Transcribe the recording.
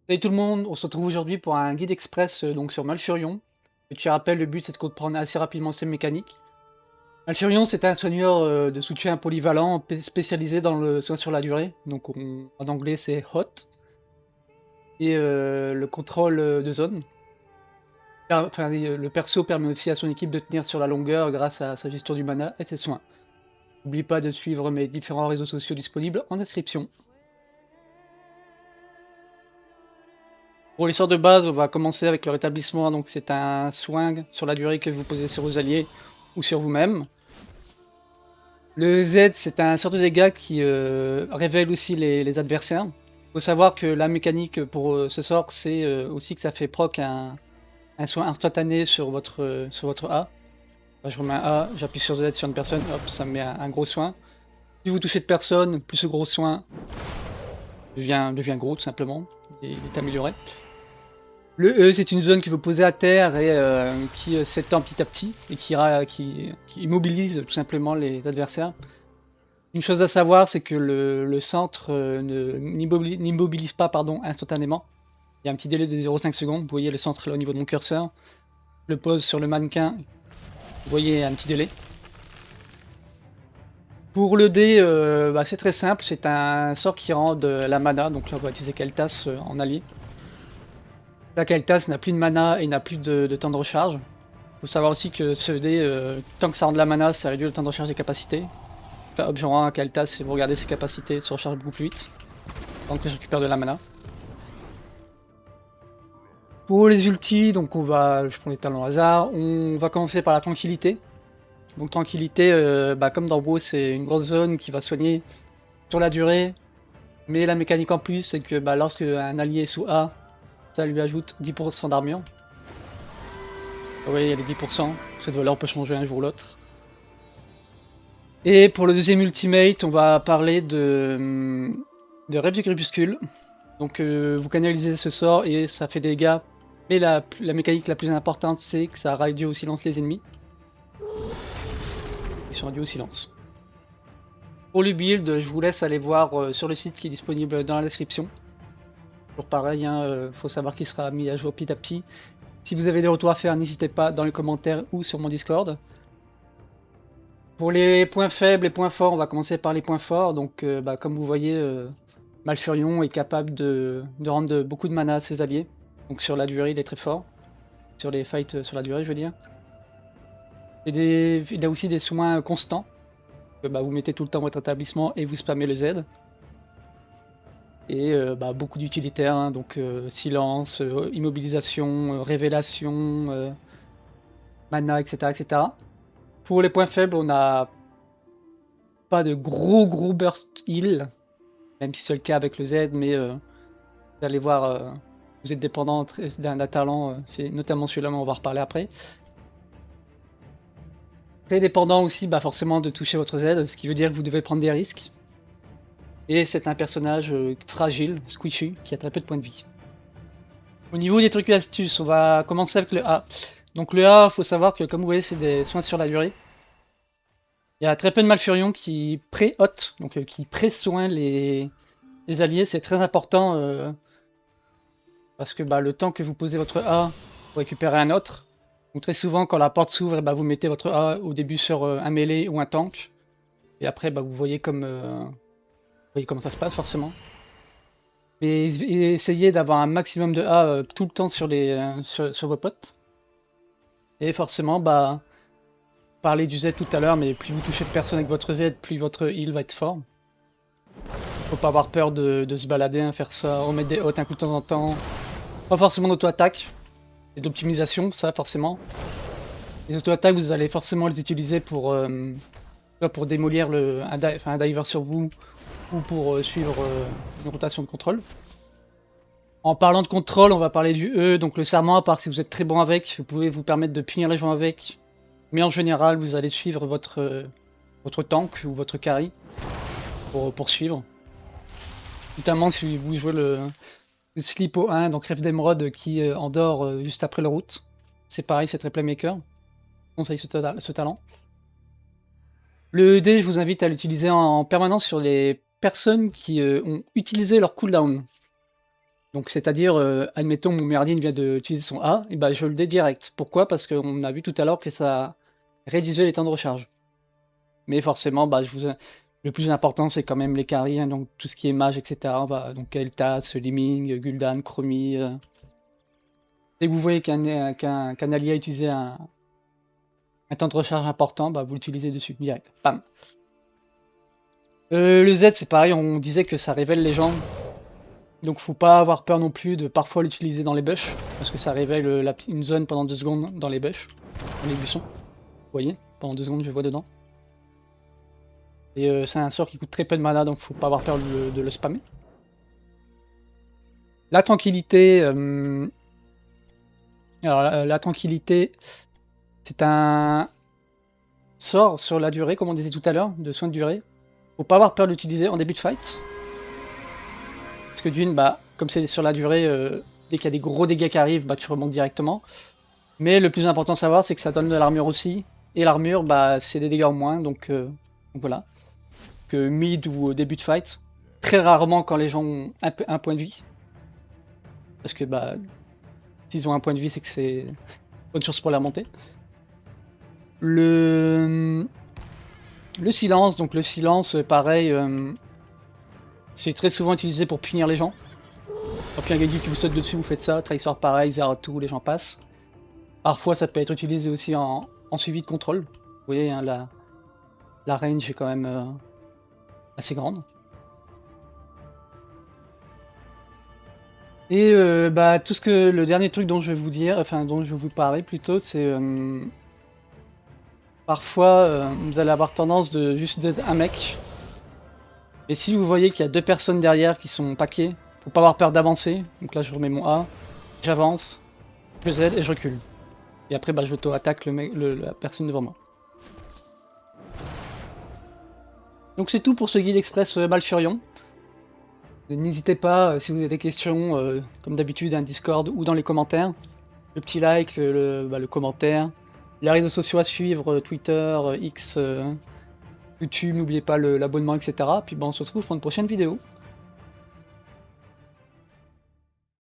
Salut tout le monde, on se retrouve aujourd'hui pour un guide express donc sur Malfurion. Et tu rappelles, le but c'est de comprendre assez rapidement ses mécaniques. Malfurion c'est un soigneur de soutien polyvalent spécialisé dans le soin sur la durée, donc en anglais c'est HOT, et le contrôle de zone. Enfin, le perso permet aussi à son équipe de tenir sur la longueur grâce à sa gestion du mana et ses soins. N'oublie pas de suivre mes différents réseaux sociaux disponibles en description. Pour l'histoire de base, on va commencer avec le rétablissement, donc c'est un soin sur la durée que vous posez sur vos alliés ou sur vous-même. Le Z, c'est un sort de dégâts qui révèle aussi les adversaires. Il faut savoir que la mécanique pour ce sort, c'est aussi que ça fait proc un soin instantané sur votre A. Là, je remets un A, j'appuie sur Z sur une personne, hop, ça me met un gros soin. Plus vous touchez de personnes, plus ce gros soin devient gros tout simplement, et il est amélioré. Le E, c'est une zone que vous posez à terre et qui s'étend petit à petit et qui immobilise tout simplement les adversaires. Une chose à savoir, c'est que le centre n'immobilise pas instantanément. Il y a un petit délai de 0,5 secondes. Vous voyez le centre là au niveau de mon curseur. Je le pose sur le mannequin. Vous voyez un petit délai. Pour le D, c'est très simple. C'est un sort qui rend de la mana. Donc là, on va utiliser Keltas en allié. Là, Keltas n'a plus de mana et n'a plus de temps de recharge. Il faut savoir aussi que ce dé, tant que ça rend de la mana, ça réduit le temps de recharge des capacités. Là, hop, je rends un Keltas, si vous regardez ses capacités, se recharge beaucoup plus vite. Tant que je récupère de la mana. Pour les ultis, donc je prends des talents au hasard. On va commencer par la tranquillité. Donc tranquillité, comme dans WoW, c'est une grosse zone qui va soigner sur la durée. Mais la mécanique en plus, c'est que lorsque un allié est sous A, ça lui ajoute 10% d'armure. Vous voyez, il y a les 10%. Cette valeur peut changer un jour ou l'autre. Et pour le deuxième ultimate, on va parler de Rêve du Crépuscule. Donc vous canalisez ce sort et ça fait des dégâts. Mais la mécanique la plus importante, c'est que ça réduit au silence les ennemis. Ils sont réduits au silence. Pour le build, je vous laisse aller voir sur le site qui est disponible dans la description. Toujours pareil, faut savoir qu'il sera mis à jour petit à petit. Si vous avez des retours à faire, n'hésitez pas dans les commentaires ou sur mon Discord. Pour les points faibles et points forts, on va commencer par les points forts. Donc, comme vous voyez, Malfurion est capable de rendre beaucoup de mana à ses alliés. Donc sur la durée, il est très fort. Sur les fights sur la durée, je veux dire. Et il a aussi des soins constants. Vous mettez tout le temps votre établissement et vous spammez le Z. Et beaucoup d'utilitaires, donc silence, immobilisation, révélation, mana, etc., etc. Pour les points faibles, on n'a pas de gros burst heal, même si c'est le cas avec le Z, mais vous allez voir, vous êtes dépendant d'un talent, c'est notamment celui-là, mais on va en reparler après. Très dépendant aussi forcément de toucher votre Z, ce qui veut dire que vous devez prendre des risques. Et c'est un personnage fragile, squishy, qui a très peu de points de vie. Au niveau des trucs et astuces, on va commencer avec le A. Donc le A, il faut savoir que comme vous voyez, c'est des soins sur la durée. Il y a très peu de Malfurion qui pré-hot, donc qui pré-soignent les alliés, c'est très important parce que le temps que vous posez votre A, vous récupérez un autre. Donc très souvent, quand la porte s'ouvre, vous mettez votre A au début sur un mêlé ou un tank. Et après, vous voyez comment ça se passe forcément. Mais essayez d'avoir un maximum de A tout le temps sur vos potes. Et forcément, parler du Z tout à l'heure, mais plus vous touchez de personnes avec votre Z, plus votre heal va être fort. Faut pas avoir peur de se balader, faire ça, remettre des hots un coup de temps en temps. Pas forcément d'auto-attaque, et d'optimisation, ça forcément. Les auto-attaques, vous allez forcément les utiliser pour démolir un diver sur vous, ou pour suivre une rotation de contrôle. En parlant de contrôle, on va parler du E, donc le serment, à part si vous êtes très bon avec, vous pouvez vous permettre de punir les gens avec. Mais en général, vous allez suivre votre tank ou votre carry pour poursuivre. Notamment si vous jouez le Sleep au 1, donc Rêve d'Emeraude qui endort juste après le route. C'est pareil, c'est très playmaker. Je conseille ce talent. Le D, je vous invite à l'utiliser en permanence sur les personnes qui ont utilisé leur cooldown. Donc c'est-à-dire, admettons mon Merlin vient d'utiliser son A, et bah je le dé direct. Pourquoi? Parce qu'on a vu tout à l'heure que ça réduisait les temps de recharge. Mais forcément, bah le plus important c'est quand même les carries, hein, donc tout ce qui est mage, etc. Donc Eltas, Liming, Gul'dan, Chromie. Dès que vous voyez qu'un allié a utilisé un temps de recharge important, bah vous l'utilisez dessus, direct. Bam. Le Z c'est pareil, on disait que ça révèle les gens. Donc faut pas avoir peur non plus de parfois l'utiliser dans les bush, parce que ça révèle une zone pendant 2 secondes dans les bush, dans les buissons. Vous voyez, pendant 2 secondes je vois dedans. Et c'est un sort qui coûte très peu de mana, donc faut pas avoir peur de le spammer. La tranquillité... Alors la tranquillité, c'est un sort sur la durée, comme on disait tout à l'heure, de soin de durée. Faut pas avoir peur de l'utiliser en début de fight. Parce que d'une, bah, comme c'est sur la durée, dès qu'il y a des gros dégâts qui arrivent, bah, tu remontes directement. Mais le plus important à savoir, c'est que ça donne de l'armure aussi. Et l'armure, bah, c'est des dégâts en moins, donc voilà. Que mid ou au début de fight. Très rarement quand les gens ont un point de vie. Parce que, bah, s'ils ont un point de vie, c'est que c'est bonne chance pour la remonter. Le silence, donc le silence, pareil, c'est très souvent utilisé pour punir les gens. Quand il y a un Genji qui vous saute dessus, vous faites ça, Tracer pareil, Zeratou, les gens passent. Parfois ça peut être utilisé aussi en suivi de contrôle. Vous voyez, hein, la range est quand même assez grande. Et bah tout ce que le dernier truc dont je vais vous dire, enfin dont je vais vous parler plutôt, c'est parfois vous allez avoir tendance de juste Z un mec. Et si vous voyez qu'il y a 2 personnes derrière qui sont paquées, faut pas avoir peur d'avancer. Donc là je remets mon A, j'avance, je Z et je recule. Et après bah je auto-attaque la personne devant moi. Donc c'est tout pour ce guide express Malfurion. N'hésitez pas, si vous avez des questions, comme d'habitude, un Discord ou dans les commentaires. Le petit like, le commentaire. Les réseaux sociaux à suivre, Twitter, X, YouTube, n'oubliez pas l'abonnement, etc. Puis bon, on se retrouve pour une prochaine vidéo.